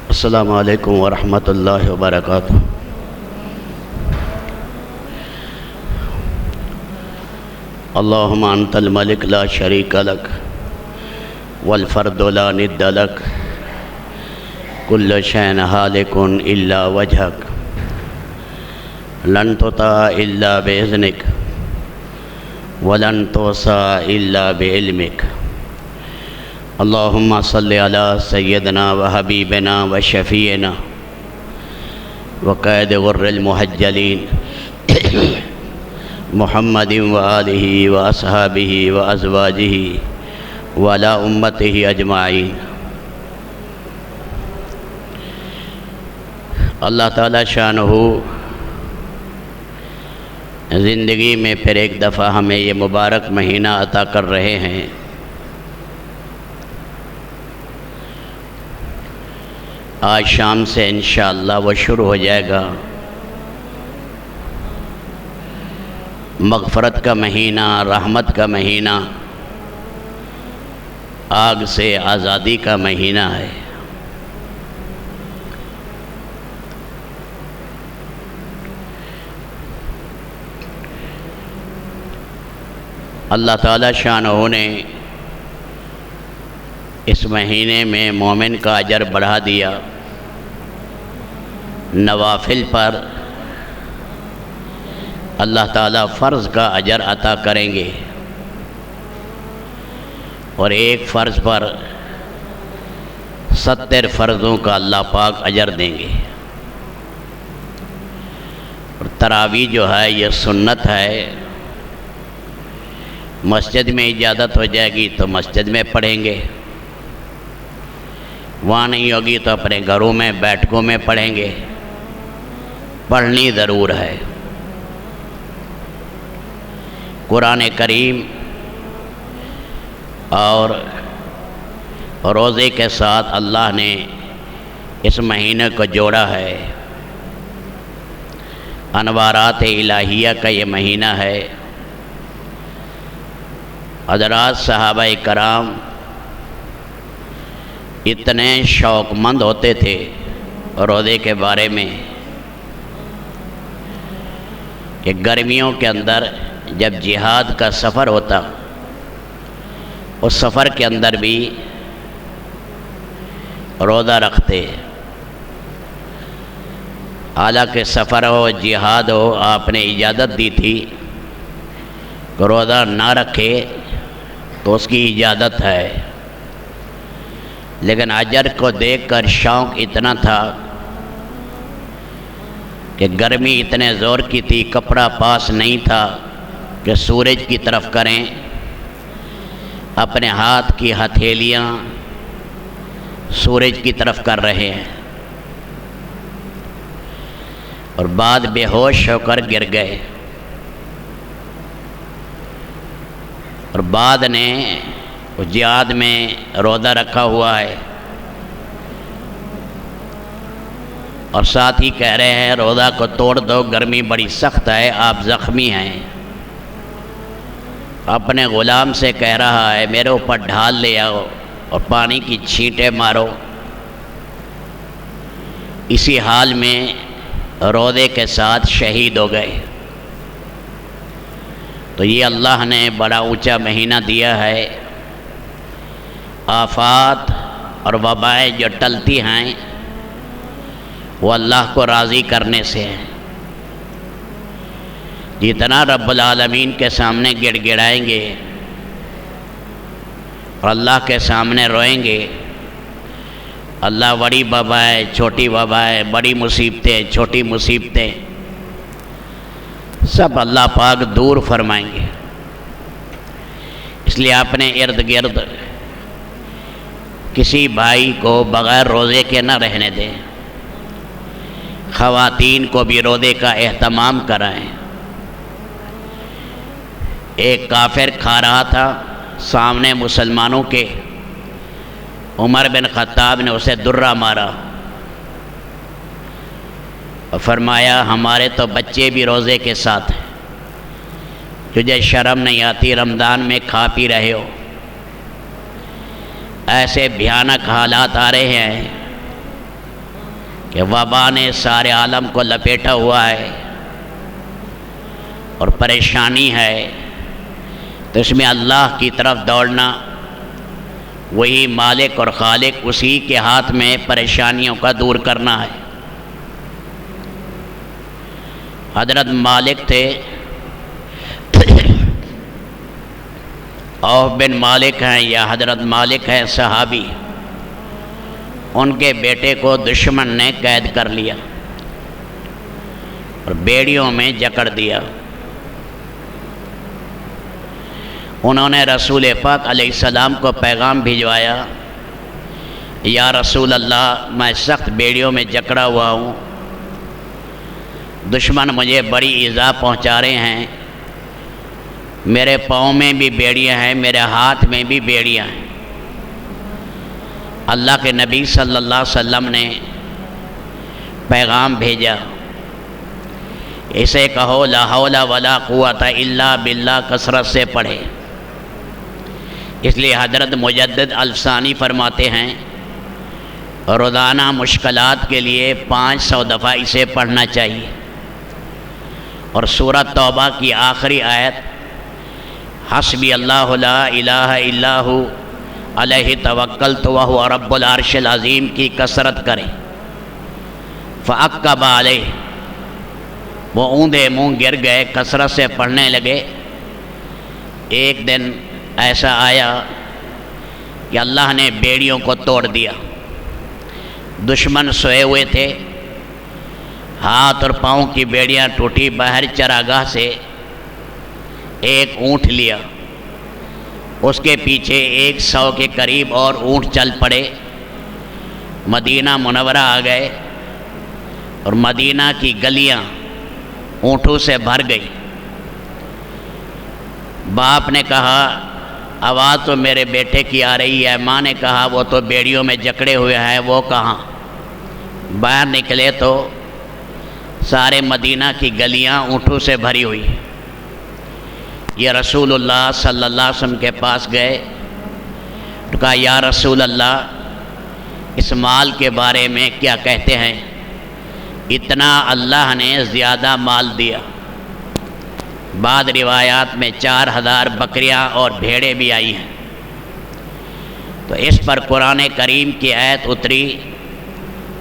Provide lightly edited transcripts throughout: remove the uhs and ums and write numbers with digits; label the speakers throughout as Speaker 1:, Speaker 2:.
Speaker 1: السلام علیکم ورحمۃ اللہ وبرکاتہ۔ اللہم انت الملک لا شریک لک والفرد لا ند لک کل شیء ہالک الا وجہک لن تطاع الا باذنک ولن توصى الا بعلمک۔ اللہم صلی علی سیدنا وحبیبنا وشفیعنا وقائد غر المحجلین محمد وآلہ واصحابہ وازواجہ وعلی امتہ اجمعین۔ اللہ تعالی شانہ زندگی میں پھر ایک دفعہ ہمیں یہ مبارک مہینہ عطا کر رہے ہیں۔ آج شام سے انشاءاللہ وہ شروع ہو جائے گا مغفرت کا مہینہ، رحمت کا مہینہ، آگ سے آزادی کا مہینہ ہے۔ اللہ تعالی شانہ نے اس مہینے میں مومن کا اجر بڑھا دیا۔ نوافل پر اللہ تعالیٰ فرض کا اجر عطا کریں گے اور ایک فرض پر 70 فرضوں کا اللہ پاک اجر دیں گے۔ اور تراویح جو ہے یہ سنت ہے، مسجد میں اجازت ہو جائے گی تو مسجد میں پڑھیں گے، وہاں نہیں ہوگی تو اپنے گھروں میں بیٹھکوں میں پڑھیں گے۔ پڑھنی ضرور ہے۔ قرآن کریم اور روزے کے ساتھ اللہ نے اس مہینے کو جوڑا ہے۔ انوارات الہیہ کا یہ مہینہ ہے۔ حضرات صحابہ کرام اتنے شوق مند ہوتے تھے روزے کے بارے میں کہ گرمیوں کے اندر جب جہاد کا سفر ہوتا اس سفر کے اندر بھی روزہ رکھتے۔ حالانکہ سفر ہو، جہاد ہو، آپ نے اجازت دی تھی کہ روزہ نہ رکھے تو اس کی اجازت ہے، لیکن اجر کو دیکھ کر شوق اتنا تھا کہ گرمی اتنے زور کی تھی، کپڑا پاس نہیں تھا کہ سورج کی طرف کریں، اپنے ہاتھ کی ہتھیلیاں سورج کی طرف کر رہے ہیں، اور بعد بے ہوش ہو کر گر گئے۔ اور بعد نے جہاد میں روزہ رکھا ہوا ہے اور ساتھ ہی کہہ رہے ہیں روزہ کو توڑ دو، گرمی بڑی سخت ہے، آپ زخمی ہیں۔ اپنے غلام سے کہہ رہا ہے میرے اوپر ڈھال لے آؤ اور پانی کی چھینٹیں مارو۔ اسی حال میں روزے کے ساتھ شہید ہو گئے۔ تو یہ اللہ نے بڑا اونچا مہینہ دیا ہے۔ آفات اور وبائیں جو ٹلتی ہیں وہ اللہ کو راضی کرنے سے ہیں۔ جتنا رب العالمین کے سامنے گڑ گڑائیں گے اور اللہ کے سامنے روئیں گے، اللہ بڑی وبائیں، چھوٹی وبائیں، بڑی مصیبتیں، چھوٹی مصیبتیں سب اللہ پاک دور فرمائیں گے۔ اس لیے اپنے ارد گرد کسی بھائی کو بغیر روزے کے نہ رہنے دیں، خواتین کو بھی روزے کا اہتمام کرائیں۔ ایک کافر کھا رہا تھا سامنے مسلمانوں کے، عمر بن خطاب نے اسے درہ مارا، اور فرمایا ہمارے تو بچے بھی روزے کے ساتھ ہیں، تجھے شرم نہیں آتی رمضان میں کھا پی رہے ہو؟ ایسے بھیانک حالات آ رہے ہیں کہ وبا نے سارے عالم کو لپیٹا ہوا ہے اور پریشانی ہے، تو اس میں اللہ کی طرف دوڑنا، وہی مالک اور خالق، اسی کے ہاتھ میں پریشانیوں کا دور کرنا ہے۔ حضرت مالک تھے، عوف بن مالک ہیں یا حضرت مالک ہیں صحابی، ان کے بیٹے کو دشمن نے قید کر لیا اور بیڑیوں میں جکڑ دیا۔ انہوں نے رسول پاک علیہ السلام کو پیغام بھجوایا، یا رسول اللہ میں سخت بیڑیوں میں جکڑا ہوا ہوں، دشمن مجھے بڑی ایذا پہنچا رہے ہیں، میرے پاؤں میں بھی بیڑیاں ہیں، میرے ہاتھ میں بھی بیڑیاں ہیں۔ اللہ کے نبی صلی اللہ علیہ وسلم نے پیغام بھیجا، اسے کہو لا حول ولا قوت الا باللہ کثرت سے پڑھے۔ اس لیے حضرت مجدد الفسانی فرماتے ہیں روزانہ مشکلات کے لیے 500 دفعہ اسے پڑھنا چاہیے۔ اور سورۃ توبہ کی آخری آیت حسبی اللہ لا الہ الا ھو علیہ توکلت وہو رب العرش العظیم کی کثرت کریں۔ فعقب علیہ، وہ اوندے منہ گر گئے، کثرت سے پڑھنے لگے۔ ایک دن ایسا آیا کہ اللہ نے بیڑیوں کو توڑ دیا، دشمن سوئے ہوئے تھے، ہاتھ اور پاؤں کی بیڑیاں ٹوٹی، باہر چراگاہ سے ایک اونٹ لیا، اس کے پیچھے 100 کے قریب اور اونٹ چل پڑے، مدینہ منورہ آ گئے اور مدینہ کی گلیاں اونٹوں سے بھر گئی۔ باپ نے کہا آواز تو میرے بیٹے کی آ رہی ہے، ماں نے کہا وہ تو بیڑیوں میں جکڑے ہوئے ہیں، وہ کہاں؟ باہر نکلے تو سارے مدینہ کی گلیاں اونٹوں سے بھری ہوئی۔ یہ رسول اللہ صلی اللہ علیہ وسلم کے پاس گئے، کہا یا رسول اللہ اس مال کے بارے میں کیا کہتے ہیں؟ اتنا اللہ نے زیادہ مال دیا۔ بعض روایات میں 4000 بکریاں اور بھیڑیں بھی آئی ہیں۔ تو اس پر قرآن کریم کی آیت اتری،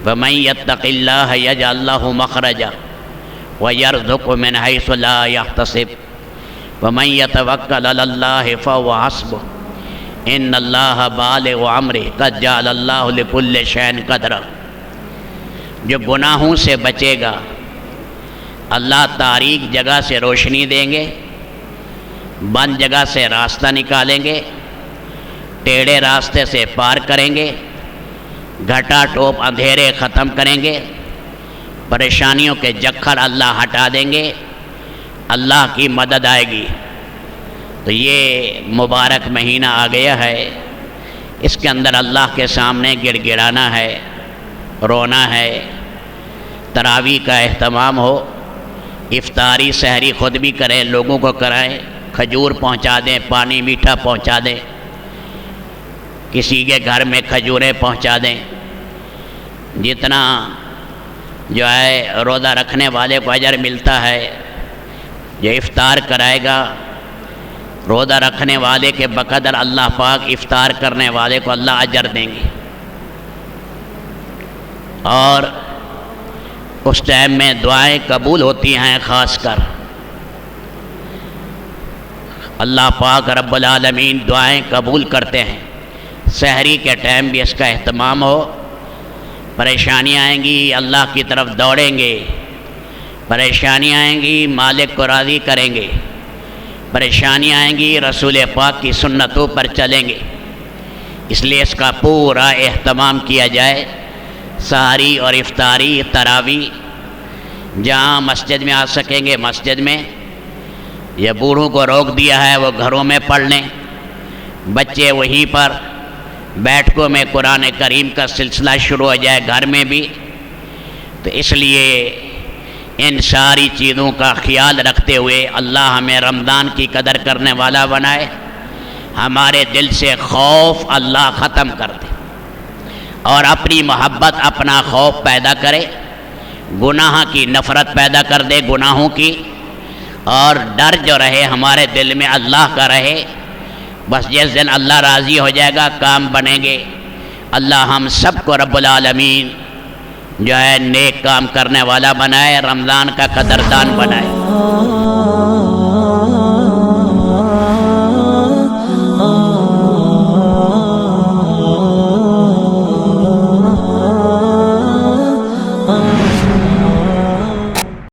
Speaker 1: وَمَن يَتَّقِ اللَّهَ يَجْعَل لَّهُ مَخْرَجًا وَيَرْزُقْهُ مِنْ حَيْثُ لَا يَحْتَسِبُ وَمَن يَتَوَكَّلْ عَلَى اللَّهِ فَهُوَ حَسْبُهُ إِنَّ اللَّهَ بَالِغُ أَمْرِهِ قَدْ جَعَلَ اللَّهُ لِكُلِّ شَيْءٍ قَدْرًا۔ جو گناہوں سے بچے گا اللہ تاریک جگہ سے روشنی دیں گے، بند جگہ سے راستہ نکالیں گے، ٹیڑھے راستے سے پار کریں گے، گھٹا ٹوپ اندھیرے ختم کریں گے، پریشانیوں کے جکھر اللہ ہٹا دیں گے، اللہ کی مدد آئے گی۔ تو یہ مبارک مہینہ آ گیا ہے، اس کے اندر اللہ کے سامنے گڑ گڑانا ہے، رونا ہے، تراویح کا اہتمام ہو، افطاری سحری خود بھی کریں، لوگوں کو کرائیں، کھجور پہنچا دیں، پانی میٹھا پہنچا دیں، کسی کے گھر میں کھجوریں پہنچا دیں۔ جتنا جو ہے روزہ رکھنے والے کو اجر ملتا ہے، جو افطار کرائے گا روزہ رکھنے والے کے بقدر اللہ پاک افطار کرنے والے کو اللہ اجر دیں گے۔ اور اس ٹائم میں دعائیں قبول ہوتی ہیں، خاص کر اللہ پاک رب العالمین دعائیں قبول کرتے ہیں۔ سحری کے ٹائم بھی اس کا اہتمام ہو، پریشانیاں آئیں گی اللہ کی طرف دوڑیں گے، پریشانیاں آئیں گی مالک کو راضی کریں گے، پریشانیاں آئیں گی رسول پاک کی سنتوں پر چلیں گے۔ اس لیے اس کا پورا اہتمام کیا جائے، سحری اور افطاری تراویح جہاں مسجد میں آ سکیں گے مسجد میں، یہ بوڑھوں کو روک دیا ہے وہ گھروں میں پڑھ لیں، بچے وہیں پر بیٹھکوں میں قرآن کریم کا سلسلہ شروع ہو جائے گھر میں بھی۔ تو اس لیے ان ساری چیزوں کا خیال رکھتے ہوئے اللہ ہمیں رمضان کی قدر کرنے والا بنائے، ہمارے دل سے خوف اللہ ختم کر دے اور اپنی محبت اپنا خوف پیدا کرے، گناہ کی نفرت پیدا کر دے گناہوں کی، اور ڈر جو رہے ہمارے دل میں اللہ کا رہے۔ بس جس دن اللہ راضی ہو جائے گا کام بنیں گے۔ اللہ ہم سب کو رب العالمین جو ہے نیک کام کرنے والا بنائے، رمضان کا قدردان بنائے۔